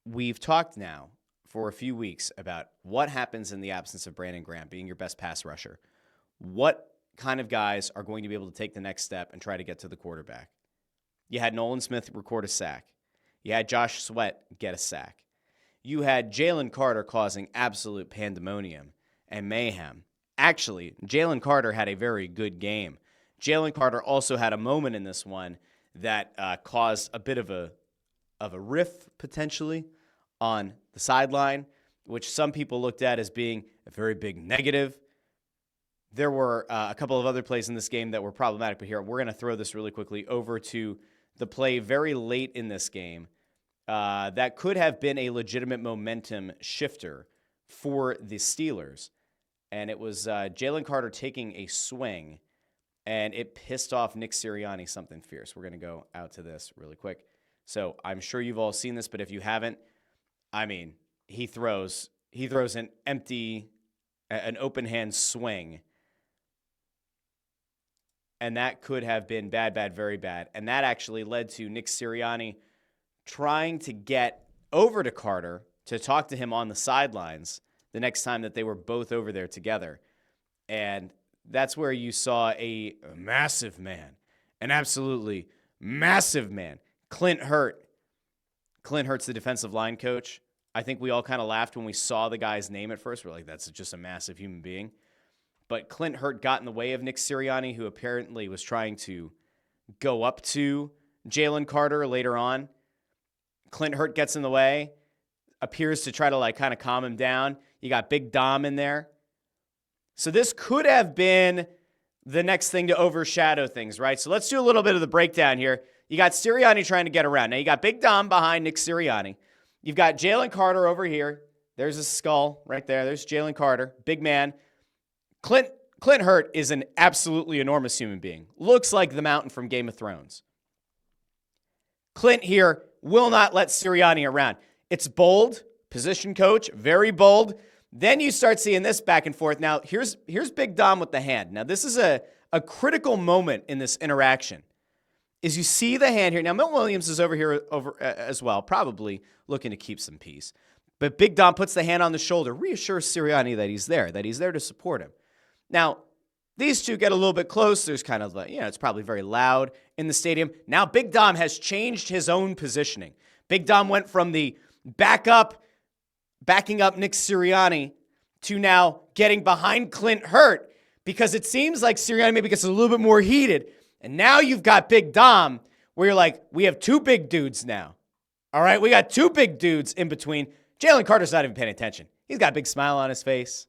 we've talked now for a few weeks about what happens in the absence of Brandon Graham being your best pass rusher. What kind of guys are going to be able to take the next step and try to get to the quarterback? You had Nolan Smith record a sack. You had Josh Sweat get a sack. You had Jalen Carter causing absolute pandemonium and mayhem. Actually, Jalen Carter had a very good game. Jalen Carter also had a moment in this one that caused a bit of a riff potentially on the sideline, which some people looked at as being a very big negative. There were a couple of other plays in this game that were problematic, but here we're going to throw this really quickly over to the play very late in this game that could have been a legitimate momentum shifter for the Steelers. And it was Jalen Carter taking a swing, and it pissed off Nick Sirianni something fierce. We're going to go out to this really quick. So I'm sure you've all seen this, but if you haven't, I mean, he throws an open hand swing, and that could have been bad, very bad. And that actually led to Nick Sirianni trying to get over to Carter to talk to him on the sidelines the next time that they were both over there together. And that's where you saw a massive man, an absolutely massive man, Clint Hurtt. Clint Hurtt's the defensive line coach. I think we all kind of laughed when we saw the guy's name at first. We're like, that's just a massive human being. But Clint Hurtt got in the way of Nick Sirianni, who apparently was trying to go up to Jalen Carter later on. Clint Hurtt gets in the way, appears to try to kind of calm him down. You got Big Dom in there. So this could have been the next thing to overshadow things, right? So let's do a little bit of the breakdown here. You got Sirianni trying to get around. Now you got Big Dom behind Nick Sirianni. You've got Jalen Carter over here. There's his skull right there. There's Jalen Carter, big man. Clint Hurtt is an absolutely enormous human being. Looks like the mountain from Game of Thrones. Clint here will not let Sirianni around. It's bold, position coach, very bold. Then you start seeing this back and forth. Now, here's Big Dom with the hand. Now, this is a critical moment in this interaction. Is you see the hand here. Now, Milton Williams is over here as well, probably looking to keep some peace. But Big Dom puts the hand on the shoulder, reassures Sirianni that he's there to support him. Now, these two get a little bit close. There's kind of it's probably very loud in the stadium. Now, Big Dom has changed his own positioning. Big Dom went from the backing up Nick Sirianni to now getting behind Clint Hurtt because it seems like Sirianni maybe gets a little bit more heated. And now you've got Big Dom where you're like, we have two big dudes now. All right, we got two big dudes in between. Jalen Carter's not even paying attention. He's got a big smile on his face.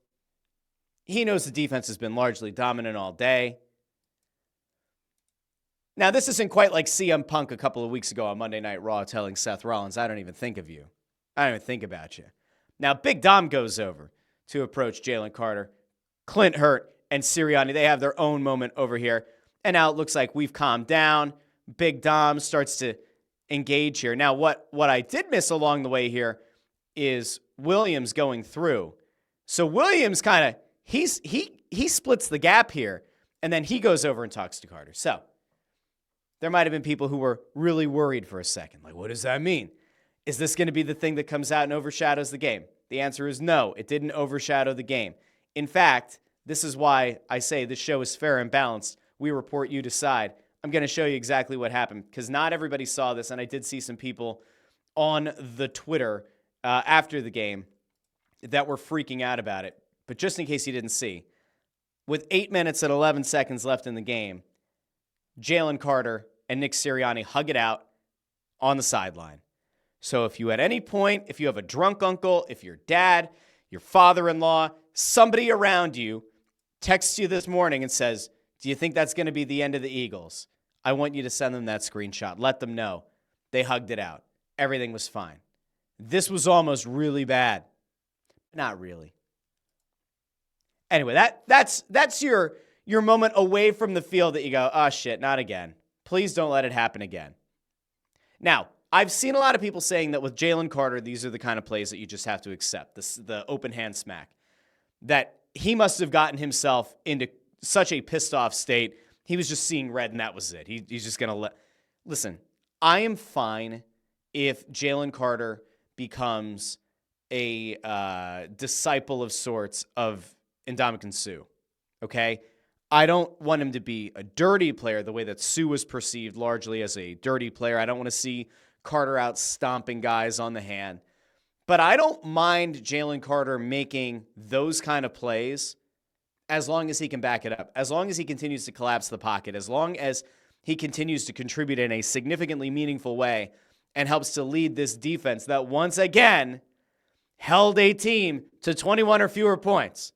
He knows the defense has been largely dominant all day. Now, this isn't quite like CM Punk a couple of weeks ago on Monday Night Raw telling Seth Rollins, I don't even think of you. I don't even think about you. Now, Big Dom goes over to approach Jalen Carter. Clint Hurtt and Sirianni, they have their own moment over here. And now it looks like we've calmed down. Big Dom starts to engage here. Now, what I did miss along the way here is Williams going through. So Williams kind of, he splits the gap here, and then he goes over and talks to Carter. So there might have been people who were really worried for a second. Like, what does that mean? Is this going to be the thing that comes out and overshadows the game? The answer is no, it didn't overshadow the game. In fact, this is why I say this show is fair and balanced. We report, you decide. I'm going to show you exactly what happened because not everybody saw this, and I did see some people on the Twitter after the game that were freaking out about it. But just in case you didn't see, with 8 minutes and 11 seconds left in the game, Jalen Carter and Nick Sirianni hug it out on the sideline. So if you at any point, if you have a drunk uncle, if your dad, your father-in-law, somebody around you texts you this morning and says, do you think that's going to be the end of the Eagles? I want you to send them that screenshot. Let them know. They hugged it out. Everything was fine. This was almost really bad. Not really. Anyway, that's your moment away from the field that you go, oh shit, not again. Please don't let it happen again. Now, I've seen a lot of people saying that with Jalen Carter, these are the kind of plays that you just have to accept, the open hand smack. That he must have gotten himself into such a pissed off state. He was just seeing red and that was it. He's just going to listen, I am fine if Jalen Carter becomes a disciple of sorts of Ndamukong Suh. Okay? I don't want him to be a dirty player the way that Suh was perceived largely as a dirty player. I don't want to see Carter out stomping guys on the hand. But I don't mind Jalen Carter making those kind of plays as long as he can back it up, as long as he continues to collapse the pocket, as long as he continues to contribute in a significantly meaningful way and helps to lead this defense that once again held a team to 21 or fewer points.